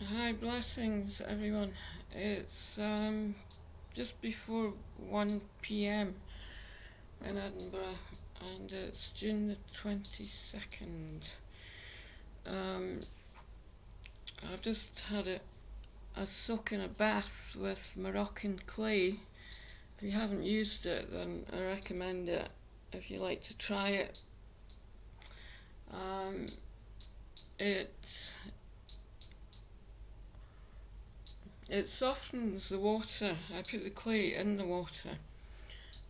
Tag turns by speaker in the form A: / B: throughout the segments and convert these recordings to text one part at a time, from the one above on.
A: Hi, blessings, everyone. It's just before 1 pm in Edinburgh, and it's June the 22nd. Um, I've just had a soak in a bath with Moroccan clay. If you haven't used it, then I recommend it if you like to try it. Um, it it softens the water. I put the clay in the water,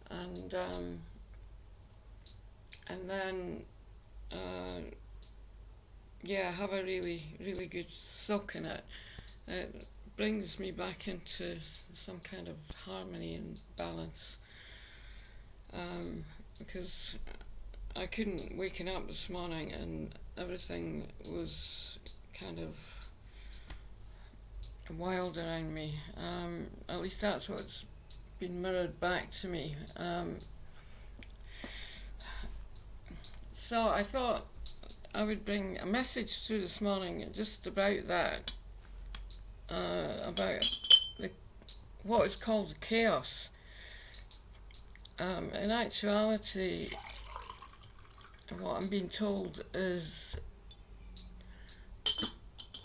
A: and then have a really good soak in it. It brings me back into some kind of harmony and balance, because I couldn't waking up this morning and everything was kind of wild around me. At least that's what's been mirrored back to me. So I thought I would bring a message through this morning just about that, about the, what is called chaos. In actuality, what I'm being told is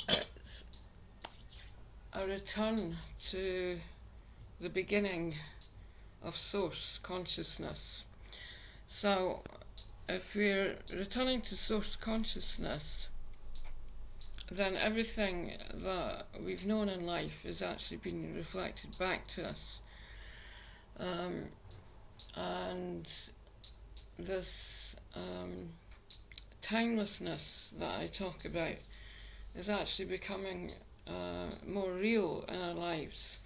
A: it's a return to the beginning of source consciousness. So, if we're returning to source consciousness, then everything that we've known in life is actually being reflected back to us. And this timelessness that I talk about is actually becoming more real in our lives.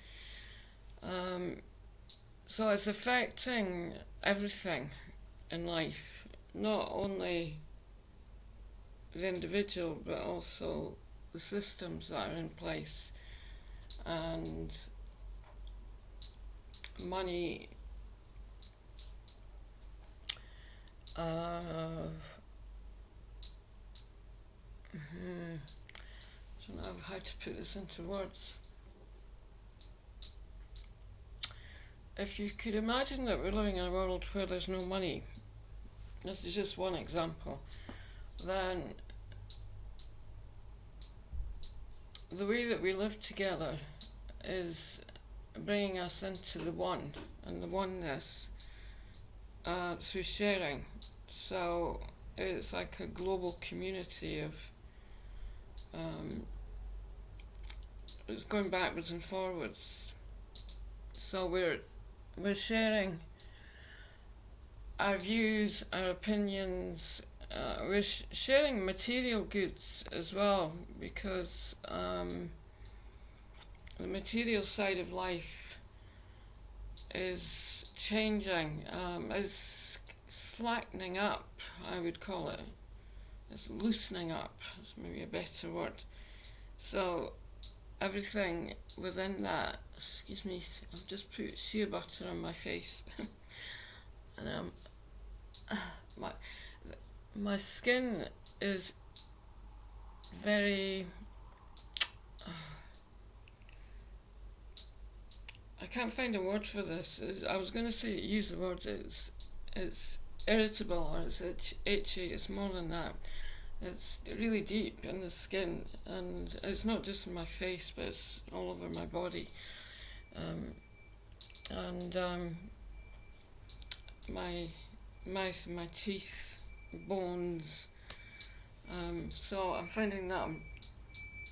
A: So it's affecting everything in life, not only the individual but also the systems that are in place, and money I don't know how to put this into words. If you could imagine that we're living in a world where there's no money, this is just one example, then the way that we live together is bringing us into the one and the oneness through sharing. So it's like a global community of it's going backwards and forwards. So we're sharing our views, our opinions. We're sharing material goods as well, because the material side of life is changing, is slackening up, I would call it. It's loosening up, is maybe a better word. So everything within that, excuse me, I've just put shea butter on my face. And my skin is very, I can't find a word for this. I was going to say use the word, it's irritable, or it's itchy. It's more than that. It's really deep in the skin, and it's not just in my face, but it's all over my body. And my mouth and my teeth, bones. So I'm finding that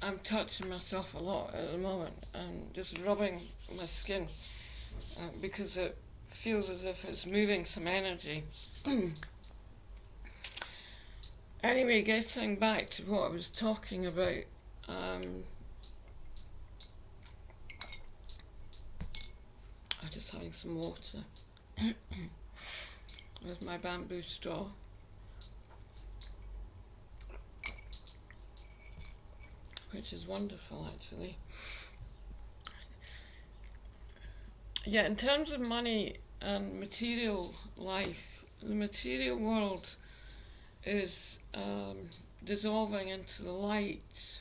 A: I'm touching myself a lot at the moment, and just rubbing my skin, because it feels as if it's moving some energy. Anyway, getting back to what I was talking about, I'm just having some water with my bamboo straw. Which is wonderful, actually. Yeah, in terms of money and material life, the material world is dissolving into the light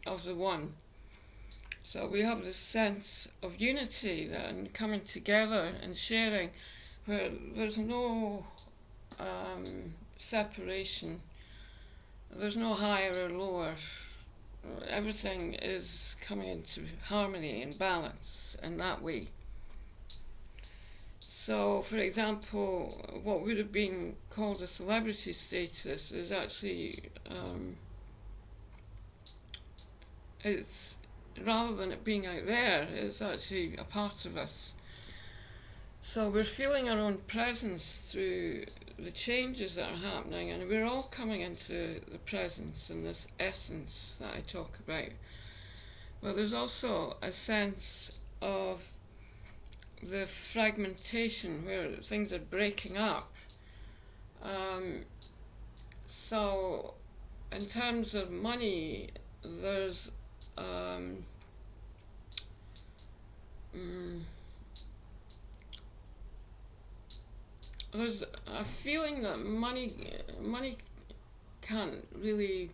A: of the one. So we have this sense of unity and coming together and sharing, where there's no separation, there's no higher or lower. Everything is coming into harmony and balance in that way. So, for example, what would have been called a celebrity status is actually, it's, rather than it being out there, it's actually a part of us. So we're feeling our own presence through the changes that are happening, and we're all coming into the presence and this essence that I talk about. But there's also a sense of the fragmentation where things are breaking up. So in terms of money, there's there's a feeling that money can't really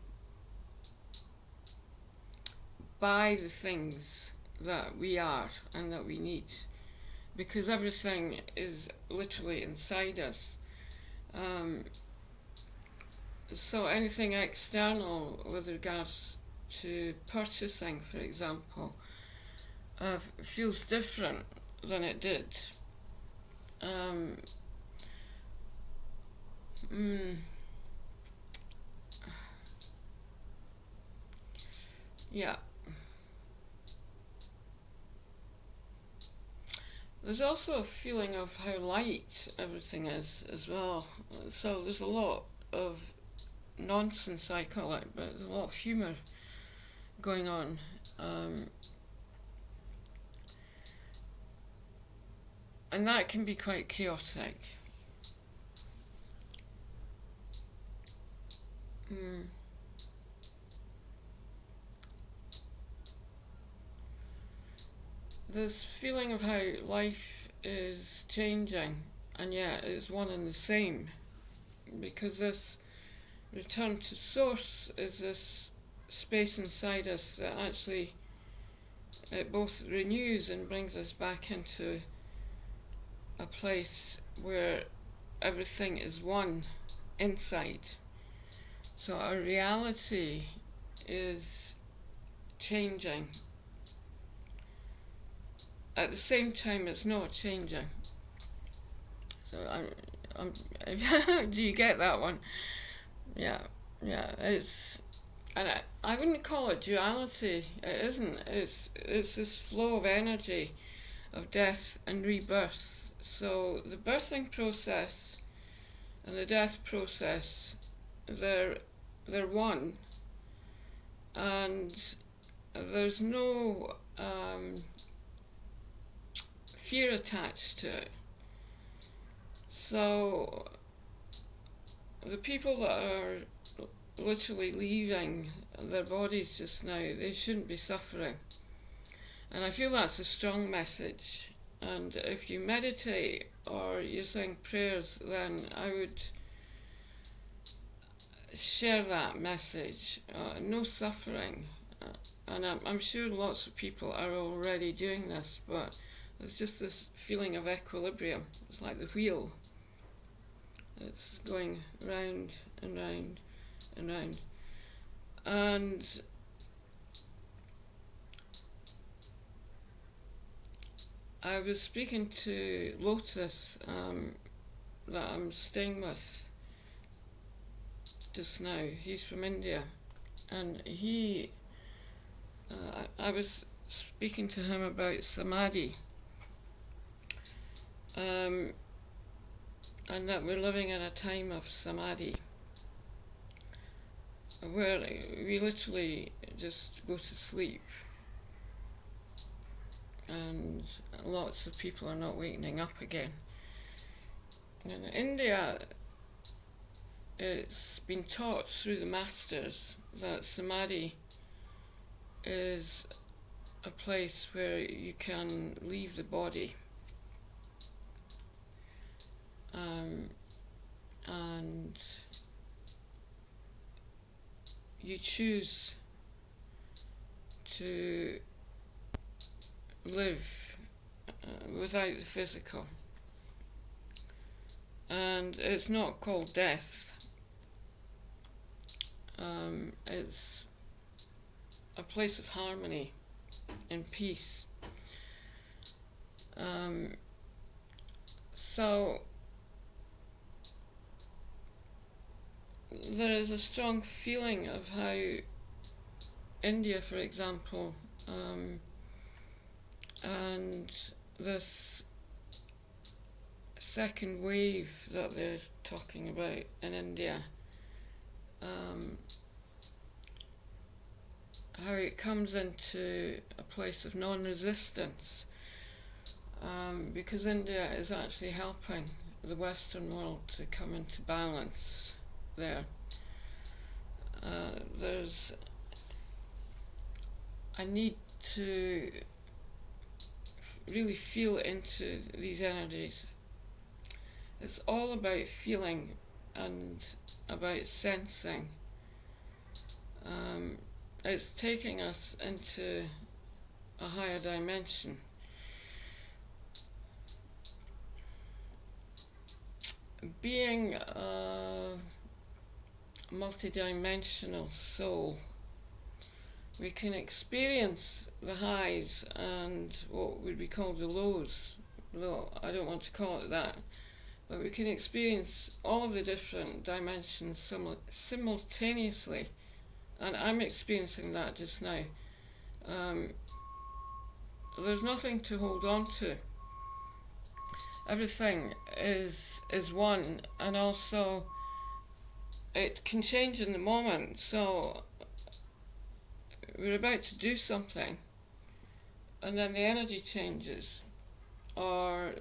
A: buy the things that we are and that we need, because everything is literally inside us. So anything external with regards to purchasing, for example, feels different than it did. Yeah. There's also a feeling of how light everything is as well. So there's a lot of nonsense, I call it, but there's a lot of humour going on. And that can be quite chaotic. This feeling of how life is changing, and yet it's one and the same, because this return to source is this space inside us that actually it both renews and brings us back into a place where everything is one inside. So our reality is changing. At the same time, it's not changing. So do you get that one? Yeah, it's, and I wouldn't call it duality. It isn't. It's this flow of energy, of death and rebirth. So the birthing process and the death process, they're one, and there's no fear attached to it. So the people that are literally leaving their bodies just now, they shouldn't be suffering. And I feel that's a strong message. And if you meditate or you're saying prayers, then I would share that message. No suffering. And I'm sure lots of people are already doing this, but there's just this feeling of equilibrium. It's like the wheel. It's going round and round and round. And I was speaking to Lotus, that I'm staying with just now. He's from India, and I was speaking to him about samadhi, and that we're living in a time of samadhi, where we literally just go to sleep, and lots of people are not waking up again. In India, it's been taught through the masters that samadhi is a place where you can leave the body, and you choose to live without the physical. And it's not called death. It's a place of harmony and peace. So there is a strong feeling of how India, for example, and this second wave that they're talking about in India, how it comes into a place of non-resistance, because India is actually helping the Western world to come into balance there. There's a need to really feel into these energies. It's all about feeling and about sensing. It's taking us into a higher dimension. Being a multidimensional soul, we can experience the highs and what would be called the lows, though I don't want to call it that, but we can experience all of the different dimensions simultaneously, and I'm experiencing that just now. There's nothing to hold on to. Everything is one, and also it can change in the moment. So we're about to do something, and then the energy changes, or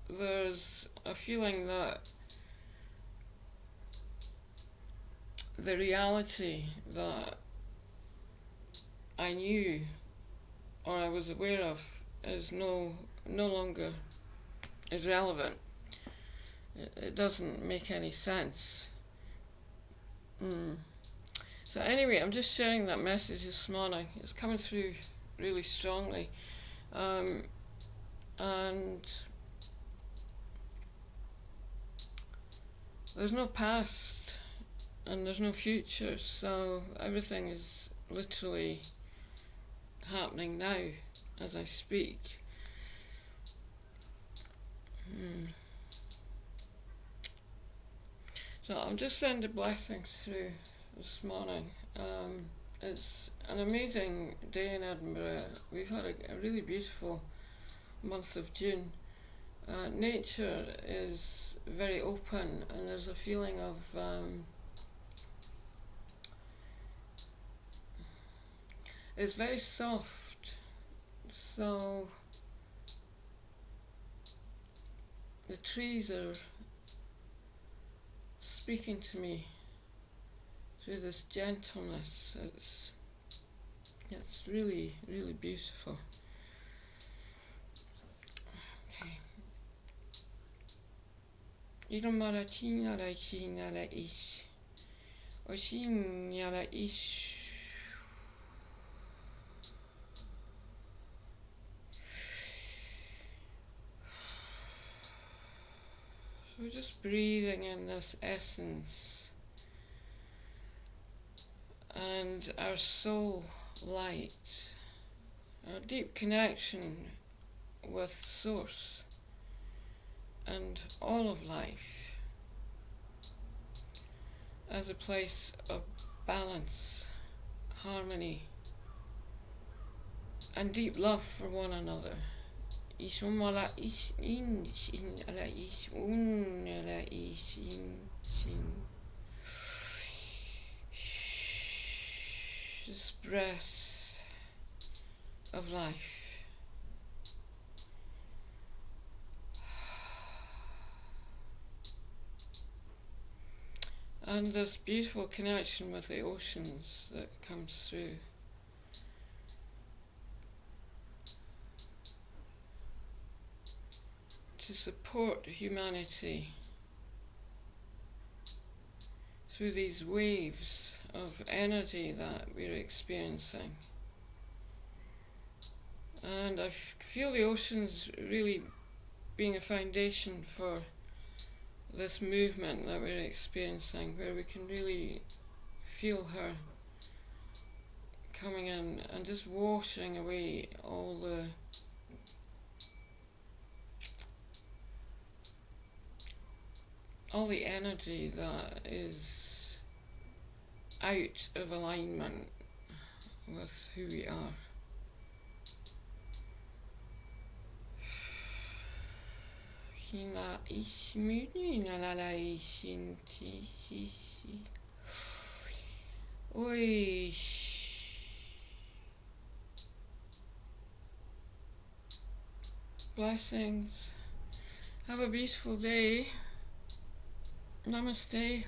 A: there's a feeling that the reality that I knew or I was aware of is no longer is relevant. It doesn't make any sense. So anyway, I'm just sharing that message this morning. It's coming through really strongly. And there's no past and there's no future, so everything is literally happening now as I speak. So I'm just sending blessings through this morning. It's an amazing day in Edinburgh. We've had a really beautiful month of June. Nature is very open, and there's a feeling of it's very soft. So the trees are speaking to me through this gentleness. It's really, really beautiful. Okay. Iramaratina la china la ish. Oshinya la ish. So we're just breathing in this essence and our soul light, our deep connection with Source and all of life as a place of balance, harmony, and deep love for one another. Isumala in ala isun ala isin sin. This breath of life. And this beautiful connection with the oceans that comes through. To support humanity through these waves of energy that we're experiencing. And I feel the oceans really being a foundation for this movement that we're experiencing, where we can really feel her coming in and just washing away all the energy that is out of alignment with who we are. Hina ishmuni nalala ishinti shishi. Oi. Blessings. Have a beautiful day. Namaste.